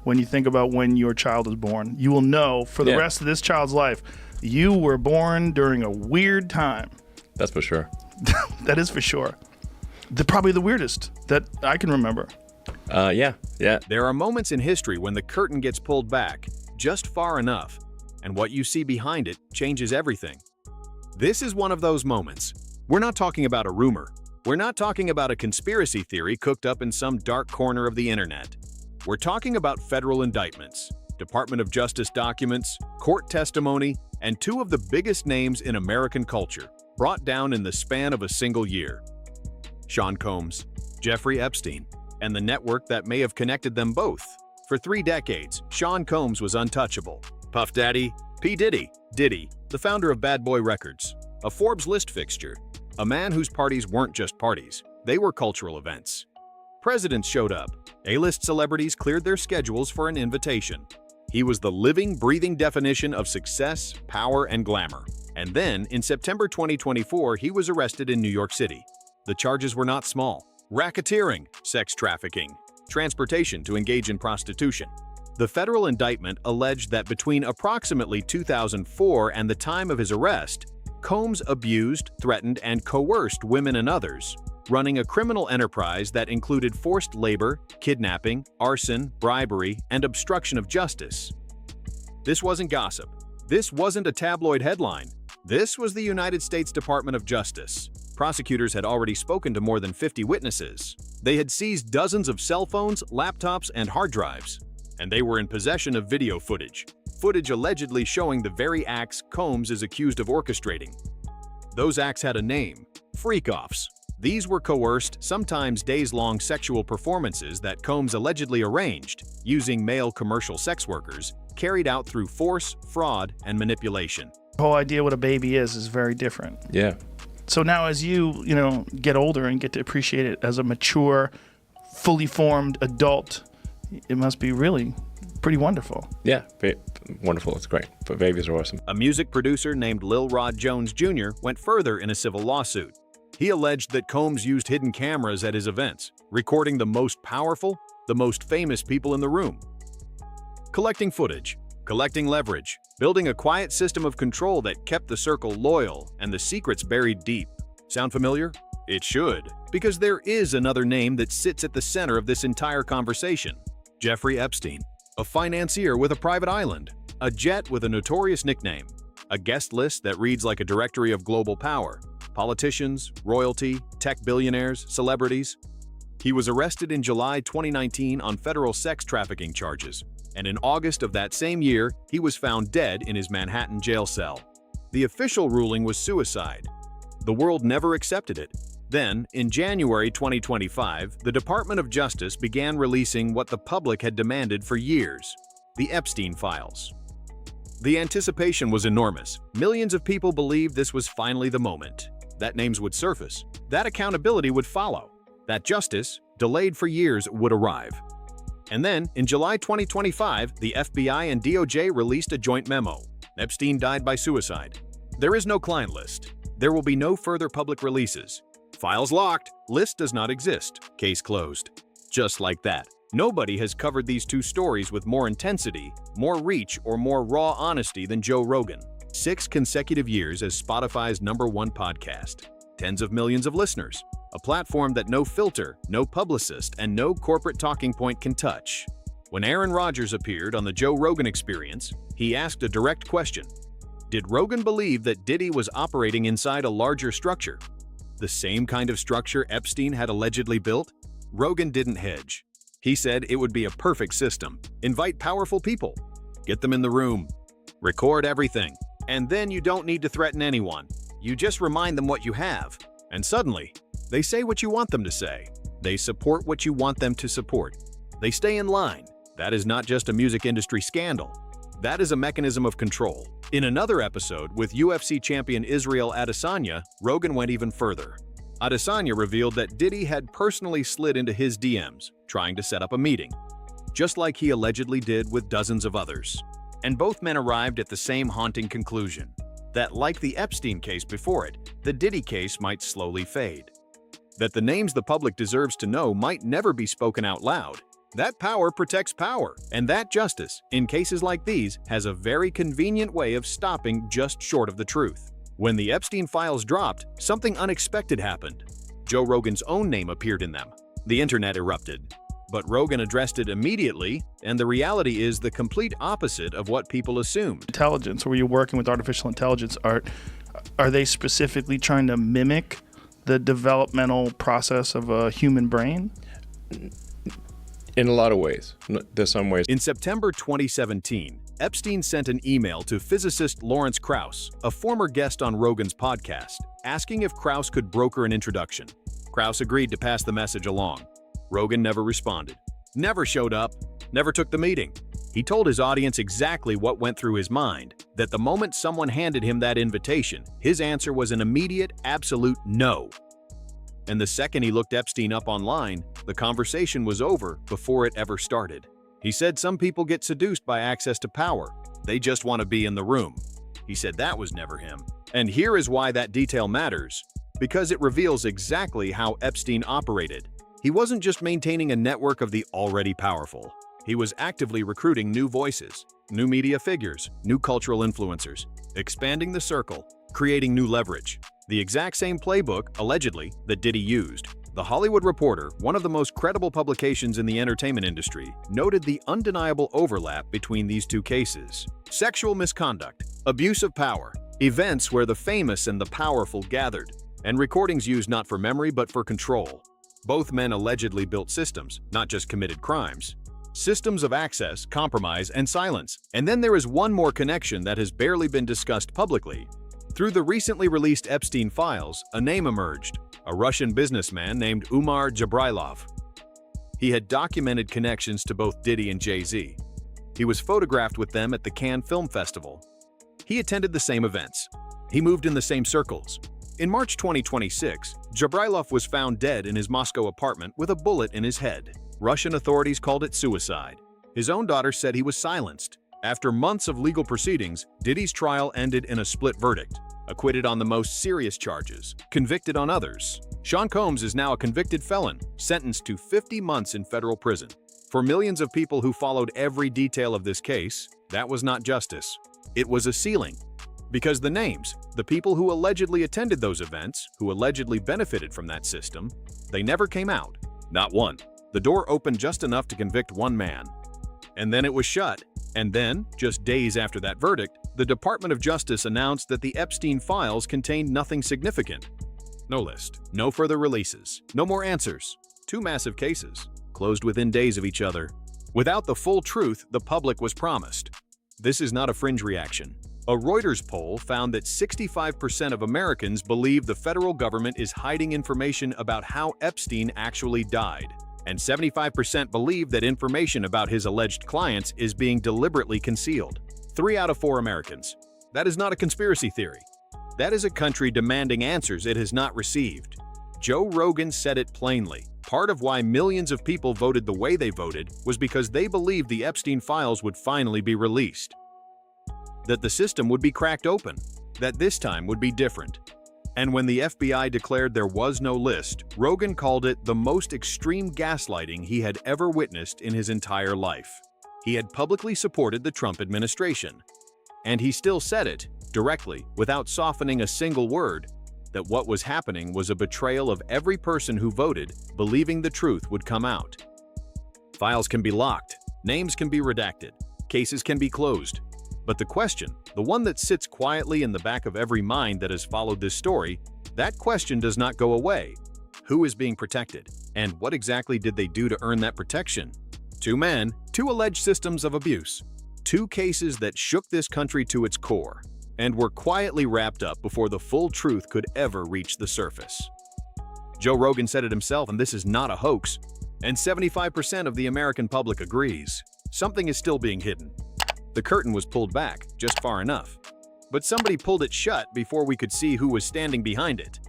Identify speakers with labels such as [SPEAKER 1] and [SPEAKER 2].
[SPEAKER 1] when you think about when your child is born. You will know for the rest of this child's life, you were born during a weird time.
[SPEAKER 2] That's for sure.
[SPEAKER 1] That is for sure. Probably the weirdest that I can remember.
[SPEAKER 2] Yeah.
[SPEAKER 3] There are moments in history when the curtain gets pulled back just far enough, and what you see behind it changes everything. This is one of those moments. We're not talking about a rumor. We're not talking about a conspiracy theory cooked up in some dark corner of the internet. We're talking about federal indictments, Department of Justice documents, court testimony, and two of the biggest names in American culture, brought down in the span of a single year. Sean Combs, Jeffrey Epstein, and the network that may have connected them both. For 3 decades, Sean Combs was untouchable. Puff Daddy, P. Diddy, the founder of Bad Boy Records, a Forbes list fixture, a man whose parties weren't just parties, they were cultural events. Presidents showed up. A-list celebrities cleared their schedules for an invitation. He was the living, breathing definition of success, power, and glamour. And then, in September 2024, he was arrested in New York City. The charges were not small: racketeering, sex trafficking, transportation to engage in prostitution. The federal indictment alleged that between approximately 2004 and the time of his arrest, Combs abused, threatened, and coerced women and others, running a criminal enterprise that included forced labor, kidnapping, arson, bribery, and obstruction of justice. This wasn't gossip. This wasn't a tabloid headline. This was the United States Department of Justice. Prosecutors had already spoken to more than 50 witnesses. They had seized dozens of cell phones, laptops, and hard drives. And they were in possession of video footage allegedly showing the very acts Combs is accused of orchestrating. Those acts had a name: freak-offs. These were coerced, sometimes days-long sexual performances that Combs allegedly arranged, using male commercial sex workers, carried out through force, fraud, and manipulation.
[SPEAKER 1] The whole idea what a baby is very different.
[SPEAKER 2] Yeah.
[SPEAKER 1] So now as you get older and get to appreciate it as a mature, fully formed adult, it must be really pretty wonderful.
[SPEAKER 2] Yeah, wonderful. It's great. But babies are awesome.
[SPEAKER 3] A music producer named Lil Rod Jones Jr. went further in a civil lawsuit. He alleged that Combs used hidden cameras at his events, recording the most powerful, the most famous people in the room. Collecting footage, collecting leverage, building a quiet system of control that kept the circle loyal and the secrets buried deep. Sound familiar? It should, because there is another name that sits at the center of this entire conversation: Jeffrey Epstein. A financier with a private island, a jet with a notorious nickname, a guest list that reads like a directory of global power, politicians, royalty, tech billionaires, celebrities. He was arrested in July 2019 on federal sex trafficking charges, and in August of that same year, he was found dead in his Manhattan jail cell. The official ruling was suicide. The world never accepted it. Then, in January 2025, the Department of Justice began releasing what the public had demanded for years: the Epstein files. The anticipation was enormous. Millions of people believed this was finally the moment. That names would surface, that accountability would follow, that justice, delayed for years, would arrive. And then, in July 2025, the FBI and DOJ released a joint memo: Epstein died by suicide. There is no client list. There will be no further public releases. Files locked. List does not exist. Case closed. Just like that. Nobody has covered these two stories with more intensity, more reach, or more raw honesty than Joe Rogan. 6 consecutive years as Spotify's #1 podcast. Tens of millions of listeners. A platform that no filter, no publicist, and no corporate talking point can touch. When Aaron Rodgers appeared on the Joe Rogan Experience, he asked a direct question: did Rogan believe that Diddy was operating inside a larger structure? The same kind of structure Epstein had allegedly built? Rogan didn't hedge. He said it would be a perfect system. Invite powerful people. Get them in the room. Record everything. And then you don't need to threaten anyone. You just remind them what you have. And suddenly, they say what you want them to say. They support what you want them to support. They stay in line. That is not just a music industry scandal. That is a mechanism of control. In another episode with UFC champion Israel Adesanya, Rogan went even further. Adesanya revealed that Diddy had personally slid into his DMs, trying to set up a meeting, just like he allegedly did with dozens of others. And both men arrived at the same haunting conclusion: that, like the Epstein case before it, the Diddy case might slowly fade. That the names the public deserves to know might never be spoken out loud, That power protects power, and that justice, in cases like these, has a very convenient way of stopping just short of the truth. When the Epstein files dropped, something unexpected happened. Joe Rogan's own name appeared in them. The internet erupted. But Rogan addressed it immediately, and the reality is the complete opposite of what people assumed.
[SPEAKER 1] Intelligence, where you're working with artificial intelligence, are they specifically trying to mimic the developmental process of a human brain?
[SPEAKER 2] In a lot of ways. There's some ways.
[SPEAKER 3] In September 2017, Epstein sent an email to physicist Lawrence Krauss, a former guest on Rogan's podcast, asking if Krauss could broker an introduction. Krauss agreed to pass the message along. Rogan never responded, never showed up, never took the meeting. He told his audience exactly what went through his mind, that the moment someone handed him that invitation, his answer was an immediate, absolute no. And the second he looked Epstein up online, the conversation was over before it ever started. He said some people get seduced by access to power. They just want to be in the room. He said that was never him. And here is why that detail matters. Because it reveals exactly how Epstein operated. He wasn't just maintaining a network of the already powerful. He was actively recruiting new voices, new media figures, new cultural influencers, expanding the circle, creating new leverage. The exact same playbook, allegedly, that Diddy used. The Hollywood Reporter, one of the most credible publications in the entertainment industry, noted the undeniable overlap between these two cases. Sexual misconduct, abuse of power, events where the famous and the powerful gathered, and recordings used not for memory but for control. Both men allegedly built systems, not just committed crimes. Systems of access, compromise, and silence. And then there is one more connection that has barely been discussed publicly. Through the recently released Epstein files, a name emerged, a Russian businessman named Umar Jabrailov. He had documented connections to both Diddy and Jay-Z. He was photographed with them at the Cannes Film Festival. He attended the same events. He moved in the same circles. In March 2026, Jabrailov was found dead in his Moscow apartment with a bullet in his head. Russian authorities called it suicide. His own daughter said he was silenced. After months of legal proceedings, Diddy's trial ended in a split verdict. Acquitted on the most serious charges, convicted on others. Sean Combs is now a convicted felon, sentenced to 50 months in federal prison. For millions of people who followed every detail of this case, that was not justice. It was a ceiling. Because the names, the people who allegedly attended those events, who allegedly benefited from that system, they never came out. Not one. The door opened just enough to convict one man. And then it was shut. And then, just days after that verdict, the Department of Justice announced that the Epstein files contained nothing significant. No list, no further releases, no more answers. Two massive cases, closed within days of each other. Without the full truth the public was promised. This is not a fringe reaction. A Reuters poll found that 65% of Americans believe the federal government is hiding information about how Epstein actually died. And 75% believe that information about his alleged clients is being deliberately concealed. 3 out of 4 Americans. That is not a conspiracy theory. That is a country demanding answers it has not received. Joe Rogan said it plainly. Part of why millions of people voted the way they voted was because they believed the Epstein files would finally be released. That the system would be cracked open. That this time would be different. And when the FBI declared there was no list, Rogan called it the most extreme gaslighting he had ever witnessed in his entire life. He had publicly supported the Trump administration. And he still said it, directly, without softening a single word, that what was happening was a betrayal of every person who voted, believing the truth would come out. Files can be locked, names can be redacted, cases can be closed. But the question, the one that sits quietly in the back of every mind that has followed this story, that question does not go away. Who is being protected? And what exactly did they do to earn that protection? 2 men, 2 alleged systems of abuse. 2 cases that shook this country to its core, and were quietly wrapped up before the full truth could ever reach the surface. Joe Rogan said it himself, and this is not a hoax. And 75% of the American public agrees. Something is still being hidden. The curtain was pulled back, just far enough. But somebody pulled it shut before we could see who was standing behind it.